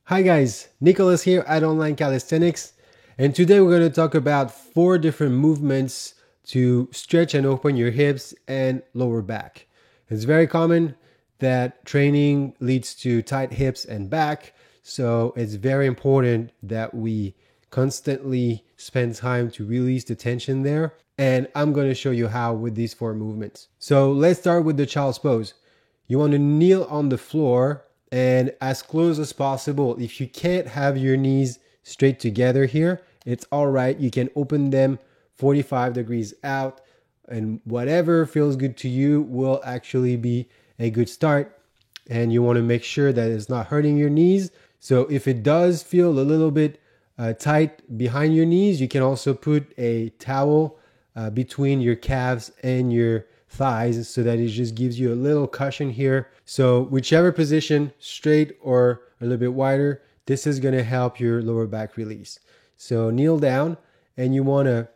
Hi guys, Nicholas here at Online Calisthenics, and today we're going to talk about 4 different movements to stretch and open your hips and lower back. It's very common that training leads to tight hips and back, so it's very important that we constantly spend time to release the tension there, and I'm going to show you how with these 4 movements. So let's start with the child's pose. You want to kneel on the floor and as close as possible. If you can't have your knees straight together here, it's all right. You can open them 45 degrees out, and whatever feels good to you will actually be a good start. And you want to make sure that it's not hurting your knees. So if it does feel a little bit tight behind your knees, you can also put a towel between your calves and your thighs so that it just gives you a little cushion here. So whichever position, straight or a little bit wider, this is going to help your lower back release. So kneel down and you want to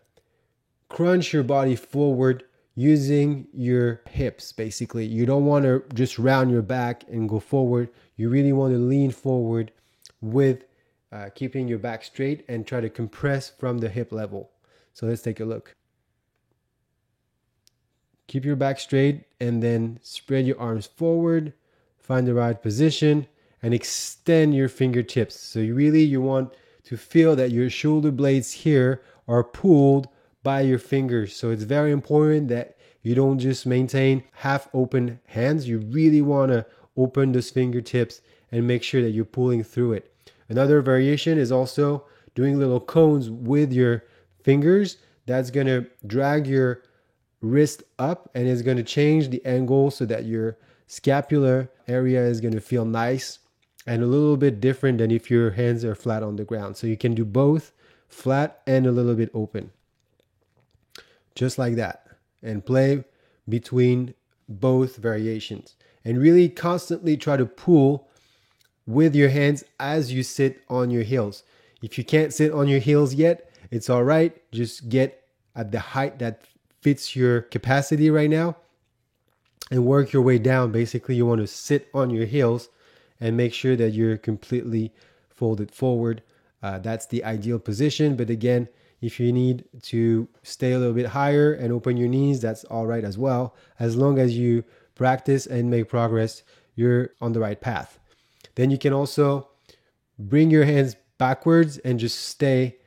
crunch your body forward using your hips. Basically, you don't want to just round your back and go forward. You really want to lean forward with keeping your back straight and try to compress from the hip level. So let's take a look. Keep your back straight and then spread your arms forward. Find the right position and extend your fingertips. So you want to feel that your shoulder blades here are pulled by your fingers. So it's very important that you don't just maintain half open hands. You really want to open those fingertips and make sure that you're pulling through it. Another variation is also doing little cones with your fingers. That's going to drag your wrist up and it's going to change the angle so that your scapular area is going to feel nice and a little bit different than if your hands are flat on the ground. So you can do both flat and a little bit open. Just like that. And play between both variations. And really constantly try to pull with your hands as you sit on your heels. If you can't sit on your heels yet, it's all right. Just get at the height that fits your capacity right now and work your way down. Basically, you want to sit on your heels and make sure that you're completely folded forward. That's the ideal position. But again, if you need to stay a little bit higher and open your knees, that's all right as well. As long as you practice and make progress, you're on the right path. Then you can also bring your hands backwards and just stay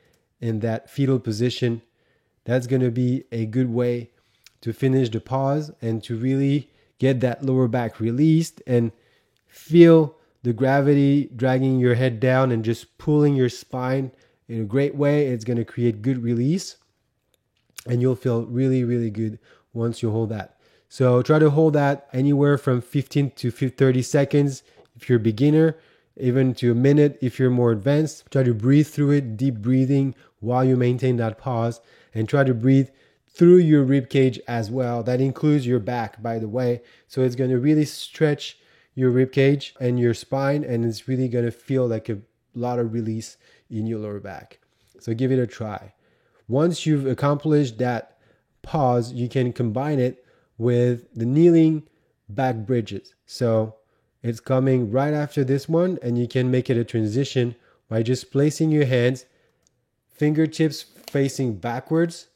in that fetal position. That's going to be a good way to finish the pause and to really get that lower back released and feel the gravity dragging your head down and just pulling your spine in a great way. It's going to create good release and you'll feel really, really good once you hold that. So try to hold that anywhere from 15 to 30 seconds if you're a beginner, even to a minute if you're more advanced. Try to breathe through it, deep breathing while you maintain that pause, and try to breathe through your rib cage as well. That includes your back, by the way. So it's going to really stretch your rib cage and your spine, and it's really going to feel like a lot of release in your lower back. So give it a try. Once you've accomplished that pause, you can combine it with the kneeling back bridges. So it's coming right after this one, and you can make it a transition by just placing your hands, fingertips facing backwards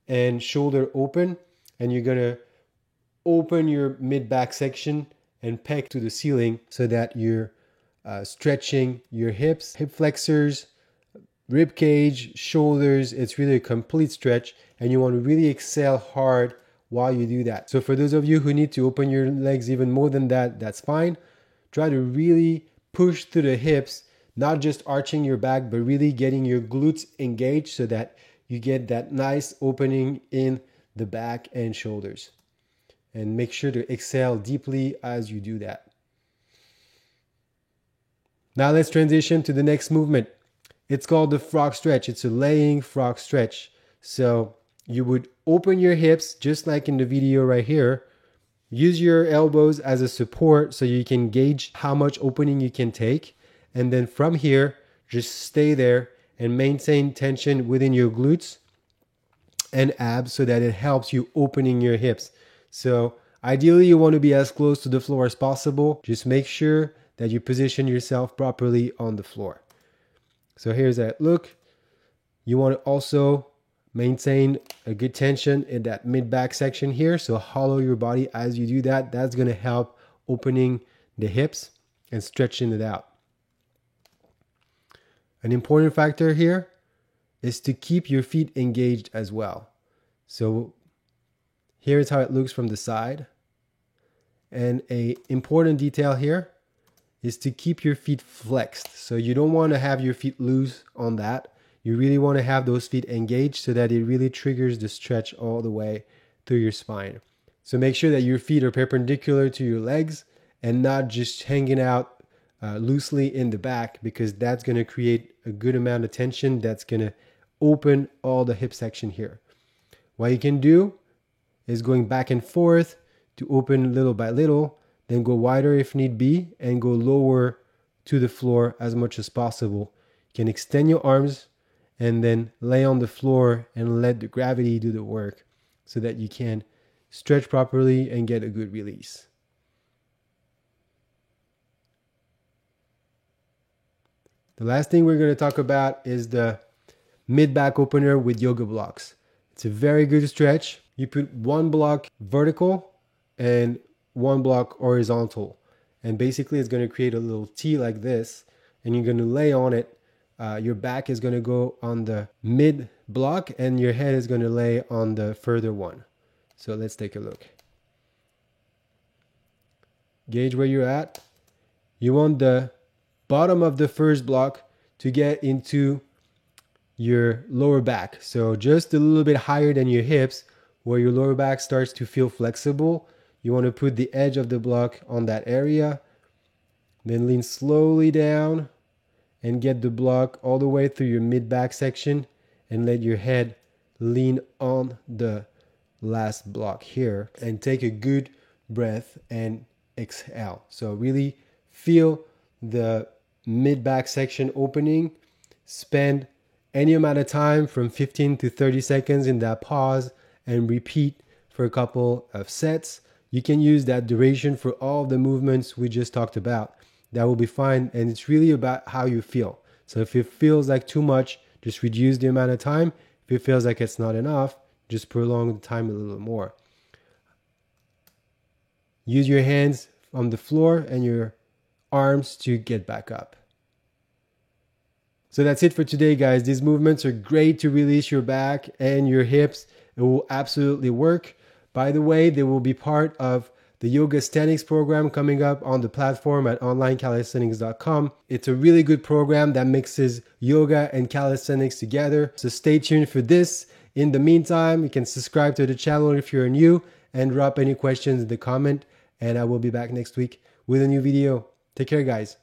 and shoulder open, and you're gonna open your mid-back section and peg to the ceiling so that you're stretching your hips, hip flexors, rib cage, shoulders. It's really a complete stretch, and you want to really exhale hard while you do that. So for those of you who need to open your legs even more than that, that's fine. Try to really push through the hips, not just arching your back, but really getting your glutes engaged so that you get that nice opening in the back and shoulders. And make sure to exhale deeply as you do that. Now let's transition to the next movement. It's called the frog stretch. It's a laying frog stretch. So you would open your hips just like in the video right here. Use your elbows as a support so you can gauge how much opening you can take. And then from here, just stay there and maintain tension within your glutes and abs so that it helps you opening your hips. So ideally, you want to be as close to the floor as possible. Just make sure that you position yourself properly on the floor. So here's that look. You want to also maintain a good tension in that mid-back section here. So hollow your body as you do that. That's going to help opening the hips and stretching it out. An important factor here is to keep your feet engaged as well. So here's how it looks from the side. And an important detail here is to keep your feet flexed. So you don't want to have your feet loose on that. You really want to have those feet engaged so that it really triggers the stretch all the way through your spine. So make sure that your feet are perpendicular to your legs and not just hanging out loosely in the back, because that's going to create a good amount of tension that's going to open all the hip section here. What you can do is going back and forth to open little by little, then go wider if need be, and go lower to the floor as much as possible. You can extend your arms and then lay on the floor and let the gravity do the work so that you can stretch properly and get a good release. The last thing we're going to talk about is the mid-back opener with yoga blocks. It's a very good stretch. You put one block vertical and one block horizontal. And basically it's going to create a little T like this. And you're going to lay on it. Your back is going to go on the mid block and your head is going to lay on the further one. So let's take a look. Gauge where you're at. You want the bottom of the first block to get into your lower back. So just a little bit higher than your hips, where your lower back starts to feel flexible. You want to put the edge of the block on that area. Then lean slowly down and get the block all the way through your mid-back section and let your head lean on the last block here. And take a good breath and exhale. So really feel the mid-back section opening. Spend any amount of time from 15 to 30 seconds in that pause and repeat for a couple of sets. You can use that duration for all the movements we just talked about. That will be fine, and it's really about how you feel. So if it feels like too much, just reduce the amount of time. If it feels like it's not enough, just prolong the time a little more. Use your hands on the floor and your arms to get back up. So that's it for today, guys. These movements are great to release your back and your hips. It will absolutely work. By the way, they will be part of the Yoga Aesthetics program coming up on the platform at onlinecalisthenics.com. It's a really good program that mixes yoga and calisthenics together. So stay tuned for this. In the meantime, you can subscribe to the channel if you're new and drop any questions in the comment. And I will be back next week with a new video. Take care, guys.